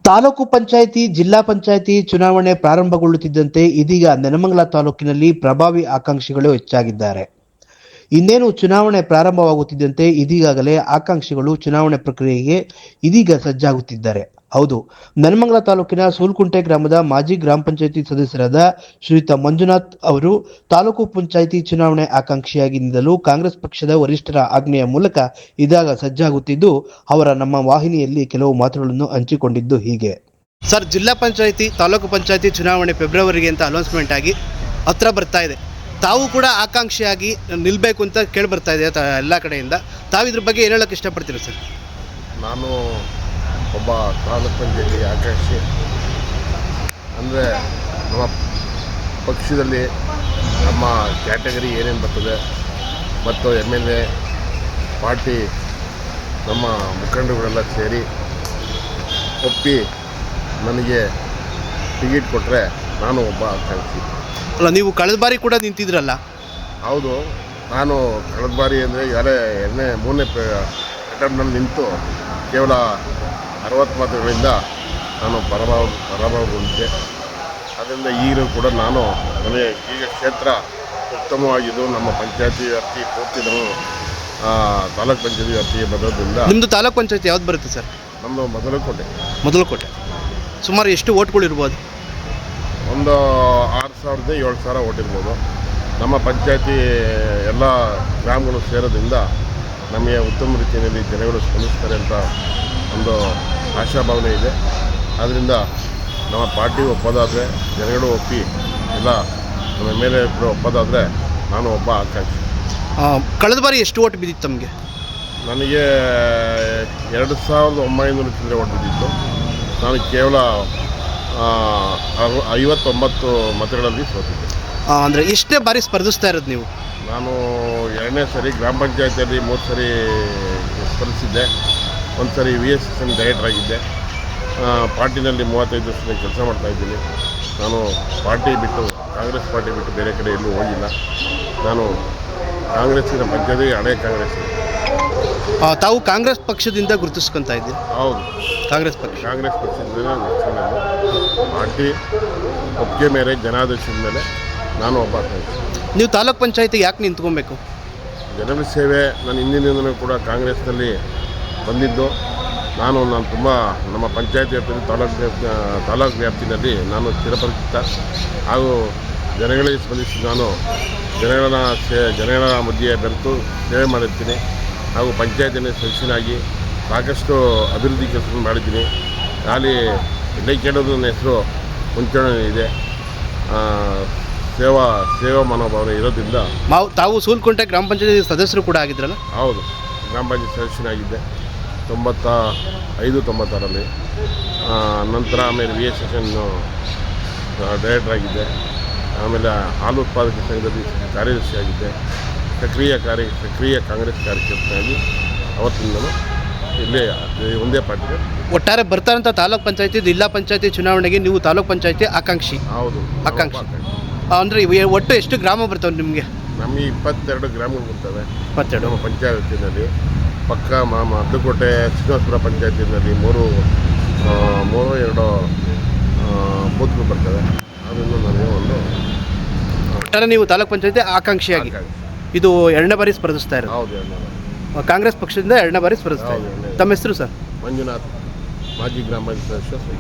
ತಾಲೂಕು ಪಂಚಾಯಿತಿ ಜಿಲ್ಲಾ ಪಂಚಾಯಿತಿ ಚುನಾವಣೆ ಪ್ರಾರಂಭಗೊಳ್ಳುತ್ತಿದ್ದಂತೆ ಇದೀಗ ನೆಲಮಂಗಲ ತಾಲೂಕಿನಲ್ಲಿ ಪ್ರಭಾವಿ ಆಕಾಂಕ್ಷಿಗಳು ಹೆಚ್ಚಾಗಿದ್ದಾರೆ. ಇನ್ನೇನು ಚುನಾವಣೆ ಪ್ರಾರಂಭವಾಗುತ್ತಿದ್ದಂತೆ ಇದೀಗಾಗಲೇ ಆಕಾಂಕ್ಷಿಗಳು ಚುನಾವಣೆ ಪ್ರಕ್ರಿಯೆಗೆ ಇದೀಗ ಸಜ್ಜಾಗುತ್ತಿದ್ದಾರೆ. ಹೌದು, ನೆಲಮಂಗಲ ತಾಲೂಕಿನ ಸೂಲ್ಕುಂಟೆ ಗ್ರಾಮದ ಮಾಜಿ ಗ್ರಾಮ ಪಂಚಾಯಿತಿ ಸದಸ್ಯರಾದ ಶ್ರೀಯುತ ಮಂಜುನಾಥ್ ಅವರು ತಾಲೂಕು ಪಂಚಾಯಿತಿ ಚುನಾವಣೆ ಆಕಾಂಕ್ಷಿಯಾಗಿ ನಿಲ್ಲಲು ಕಾಂಗ್ರೆಸ್ ಪಕ್ಷದ ವರಿಷ್ಠರ ಆಜ್ಞೆಯ ಮೂಲಕ ಇದಾಗ ಸಜ್ಜಾಗುತ್ತಿದ್ದು, ಅವರ ನಮ್ಮ ವಾಹಿನಿಯಲ್ಲಿ ಕೆಲವು ಮಾತುಗಳನ್ನು ಹಂಚಿಕೊಂಡಿದ್ದು ಹೀಗೆ. ಸರ್, ಜಿಲ್ಲಾ ಪಂಚಾಯಿತಿ ತಾಲೂಕು ಪಂಚಾಯಿತಿ ಚುನಾವಣೆ ಫೆಬ್ರವರಿಗೆ ಅಂತ ಅನೌನ್ಸ್ಮೆಂಟ್ ಆಗಿ ಹತ್ರ ಬರ್ತಾ ಇದೆ. ತಾವು ಕೂಡ ಆಕಾಂಕ್ಷಿಯಾಗಿ ನಿಲ್ಲಬೇಕು ಅಂತ ಕೇಳಿ ಬರ್ತಾ ಇದೆ ಎಲ್ಲ ಕಡೆಯಿಂದ. ತಾವು ಇದ್ರ ಬಗ್ಗೆ ಏನು ಹೇಳೋಕ್ಕೆ ಇಷ್ಟಪಡ್ತೀರಾ ಸರ್? ನಾನು ಒಬ್ಬ ತಾಲೂಕು ಪಂಚಾಯತಿ ಆಕಾಂಕ್ಷಿ. ಅಂದರೆ ನಮ್ಮ ಪಕ್ಷದಲ್ಲಿ ನಮ್ಮ ಕ್ಯಾಟಗರಿ ಏನೇನು ಬರ್ತದೆ ಮತ್ತು MLA ಪಾರ್ಟಿ ನಮ್ಮ ಮುಖಂಡರುಗಳೆಲ್ಲ ಸೇರಿ ಒಪ್ಪಿ ನನಗೆ ಟಿಕೆಟ್ ಕೊಟ್ಟರೆ ನಾನು ಒಬ್ಬ ಆಕಾಂಕ್ಷಿ. ಅಲ್ಲ, ನೀವು ಕಳೆದ ಬಾರಿ ಕೂಡ ನಿಂತಿದ್ರಲ್ಲ? ಹೌದು, ನಾನು ಕಳೆದ ಬಾರಿ ಅಂದರೆ ಮೂರನೇ ಅಟೆಂಪ್ಟ್ನಲ್ಲಿ ನಿಂತು ಕೇವಲ 60 ಮತಗಳಿಂದ ನಾನು ಪರಾಭವಗೊಂಡಿದ್ದೆ. ಅದರಿಂದ ಈಗಲೂ ಕೂಡ ನನಗೆ ಈಗ ಕ್ಷೇತ್ರ ಉತ್ತಮವಾಗಿದ್ದು ನಮ್ಮ ಪಂಚಾಯತಿ ವ್ಯಾಪ್ತಿ ಪೂರ್ತಿ ತಾಲೂಕು ಪಂಚಾಯತಿ ವ್ಯಾಪ್ತಿಗೆ ಬರೋದ್ರಿಂದ. ನಿಮ್ಮದು ತಾಲೂಕು ಪಂಚಾಯತಿ ಯಾವ್ದು ಬರುತ್ತೆ ಸರ್? ನಮ್ಮದು ಮೊದಲಕೋಟೆ. ಸುಮಾರು ಎಷ್ಟು ಓಟ್ಗಳು ಇರ್ಬೋದು? ಒಂದು 6,000 7,000 ಓಟ್ ಇರ್ಬೋದು. ನಮ್ಮ ಪಂಚಾಯತಿ ಎಲ್ಲ ಗ್ರಾಮಗಳು ಸೇರೋದ್ರಿಂದ ನಮಗೆ ಉತ್ತಮ ರೀತಿಯಲ್ಲಿ ಜನಗಳು ಸ್ಪಂದಿಸ್ತಾರೆ ಅಂತ ಒಂದು ಆಶಾಭಾವನೆ ಇದೆ. ಆದ್ದರಿಂದ ನಮ್ಮ ಪಾರ್ಟಿ ಒಪ್ಪೋದಾದರೆ, ಜನಗಳು ಒಪ್ಪಿ ಎಲ್ಲ ನಮ್ಮ ಮೇಲೆ ಒಪ್ಪೋದಾದರೆ ನಾನು ಒಬ್ಬ ಆಕಾಂಕ್ಷಿ. ಕಳೆದ ಬಾರಿ ಎಷ್ಟು ಓಟ್ ಬಿದ್ದಿತ್ತು ತಮಗೆ? ನನಗೆ 2,900 ಚಿಲ್ಲರೆ ಓಟ್ ಬಿದ್ದಿತ್ತು. ನಾನು ಕೇವಲ 59 ಮತಗಳಲ್ಲಿ ಸೋತಿದ್ದೆ. ಅಂದರೆ ಎಷ್ಟೇ ಬಾರಿ ಸ್ಪರ್ಧಿಸ್ತಾ ಇರೋದು ನೀವು? ನಾನು 2ನೇ ಸರಿ ಗ್ರಾಮ ಪಂಚಾಯತಿಯಲ್ಲಿ 3 ಸರಿ ಸ್ಪರ್ಧಿಸಿದ್ದೆ. ಒಂದು ಸರಿ VSSN ಡೈರೆಕ್ಟರ್ ಆಗಿದ್ದೆ. ಪಾರ್ಟಿನಲ್ಲಿ 35 ವರ್ಷದಿಂದ ಕೆಲಸ ಮಾಡ್ತಾಯಿದ್ದೀನಿ. ನಾನು ಕಾಂಗ್ರೆಸ್ ಪಾರ್ಟಿ ಬಿಟ್ಟು ಬೇರೆ ಕಡೆ ಎಲ್ಲೂ ಹೋಗಿಲ್ಲ. ನಾನು ಕಾಂಗ್ರೆಸ್ಸಿನ ಪಂಚಾಯತಿ ಹಳೆ ಕಾಂಗ್ರೆಸ್. ತಾವು ಕಾಂಗ್ರೆಸ್ ಪಕ್ಷದಿಂದ ಗುರುತಿಸ್ಕೊತ ಇದ್ದೀವಿ? ಹೌದು, ಕಾಂಗ್ರೆಸ್ ಪಕ್ಷದಿಂದ ಪಾರ್ಟಿ ಒಪ್ಪಿಗೆ ಮೇಲೆ ಜನಾದೇಶದ ಮೇಲೆ ನಾನು ಒಬ್ಬ ಆಕಾಂಕ್ಷಿ. ನೀವು ತಾಲೂಕ್ ಪಂಚಾಯತಿ ಯಾಕೆ ನಿಂತ್ಕೊಬೇಕು? ಜನರ ಸೇವೆ. ನಾನು ಹಿಂದಿನಿಂದಲೂ ಕೂಡ ಕಾಂಗ್ರೆಸ್ನಲ್ಲಿ ಬಂದಿದ್ದು. ನಾನು ತುಂಬ ನಮ್ಮ ಪಂಚಾಯತಿ ವ್ಯಾಪ್ತಿಯಲ್ಲಿ ತಾಲೂಕು ವ್ಯಾಪ್ತಿನಲ್ಲಿ ನಾನು ಚಿರಪರಿಚಿತ ಹಾಗೂ ಜನಗಳಿಗೆ ಸ್ಪಂದಿಸಿ ನಾನು ಜನಗಳ ಮಧ್ಯೆ ಬೆರೆತು ಸೇವೆ ಮಾಡಿರ್ತೀನಿ. ಹಾಗೂ ಪಂಚಾಯತಿನ ಸದಸ್ಯನಾಗಿ ಸಾಕಷ್ಟು ಅಭಿವೃದ್ಧಿ ಕೆಲಸ ಮಾಡಿದ್ದೀನಿ. ಅಲ್ಲಿ ಎಲ್ಲಿ ಕೇಳೋದು ನನ್ನ ಹೆಸರು ಮುಂಚೂಣಿ ಇದೆ. ಸೇವಾ ಮನೋಭಾವನೆ ಇರೋದ್ರಿಂದ. ತಾವು ಸೂಲ್ಕುಂಟೆ ಗ್ರಾಮ ಪಂಚಾಯತಿ ಸದಸ್ಯರು ಕೂಡ ಆಗಿದ್ರಲ್ಲ? ಹೌದು, ಗ್ರಾಮ ಪಂಚಾಯತ್ ಸದಸ್ಯನಾಗಿದ್ದೆ 95-96ರಲ್ಲಿ. ನಂತರ ಆಮೇಲೆ VSSN ಡೈರೆಕ್ಟರ್ ಆಗಿದ್ದೆ. ಆಮೇಲೆ ಹಾಲು ಉತ್ಪಾದಕ ಸಂಘದಲ್ಲಿ ಕಾರ್ಯದರ್ಶಿಯಾಗಿದ್ದೆ. ಸಕ್ರಿಯ ಕಾಂಗ್ರೆಸ್ ಕಾರ್ಯಕರ್ತನಾಗಿ ಅವತ್ತಿಂದಲೂ ಇಲ್ಲೇ ಒಂದೇ ಪಾರ್ಟಿ. ಒಟ್ಟಾರೆ ಬರ್ತಾರಂಥ ತಾಲೂಕ್ ಪಂಚಾಯತಿ ಜಿಲ್ಲಾ ಪಂಚಾಯತಿ ಚುನಾವಣೆಗೆ ನೀವು ತಾಲೂಕ್ ಪಂಚಾಯತಿ ಆಕಾಂಕ್ಷಿ? ಹೌದು, ಆಕಾಂಕ್ಷಿ. ಅಂದರೆ ಒಟ್ಟು ಎಷ್ಟು ಗ್ರಾಮ ಬರ್ತವೆ ನಿಮಗೆ? ನಮಗೆ 22 ಗ್ರಾಮಗಳು ಬರ್ತವೆ. 22 ನಮ್ಮ ಪಂಚಾಯತಿನಲ್ಲಿ. ಪಕ್ಕ ಅಡ್ಡಕೋಟೆ ಶ್ರೀನಿವಾಸಪುರ ಪಂಚಾಯತಿನಲ್ಲಿ 3 2 ಬೂತ್ಗಳು ಬರ್ತವೆ. ಅದನ್ನು ನನಗೆ ಒಂದು ಒಟ್ಟಾರೆ ನೀವು ತಾಲೂಕ್ ಪಂಚಾಯತಿ ಆಕಾಂಕ್ಷಿಯಾಗಿ ಇದು 2ನೇ ಬಾರಿ ಸ್ಪರ್ಧಿಸ್ತಾ ಇರೋದು? ಹೌದು, ಕಾಂಗ್ರೆಸ್ ಪಕ್ಷದಿಂದ 2ನೇ ಬಾರಿ ಸ್ಪರ್ಧಿಸ್ತಾ ಇದ್ದೀವಿ. ತಮ್ಮ ಹೆಸರು ಸರ್? ಮಂಜುನಾಥ್, ಮಾಜಿ ಗ್ರಾಮ ಪಂಚಾಯತ್ ಸದಸ್ಯ.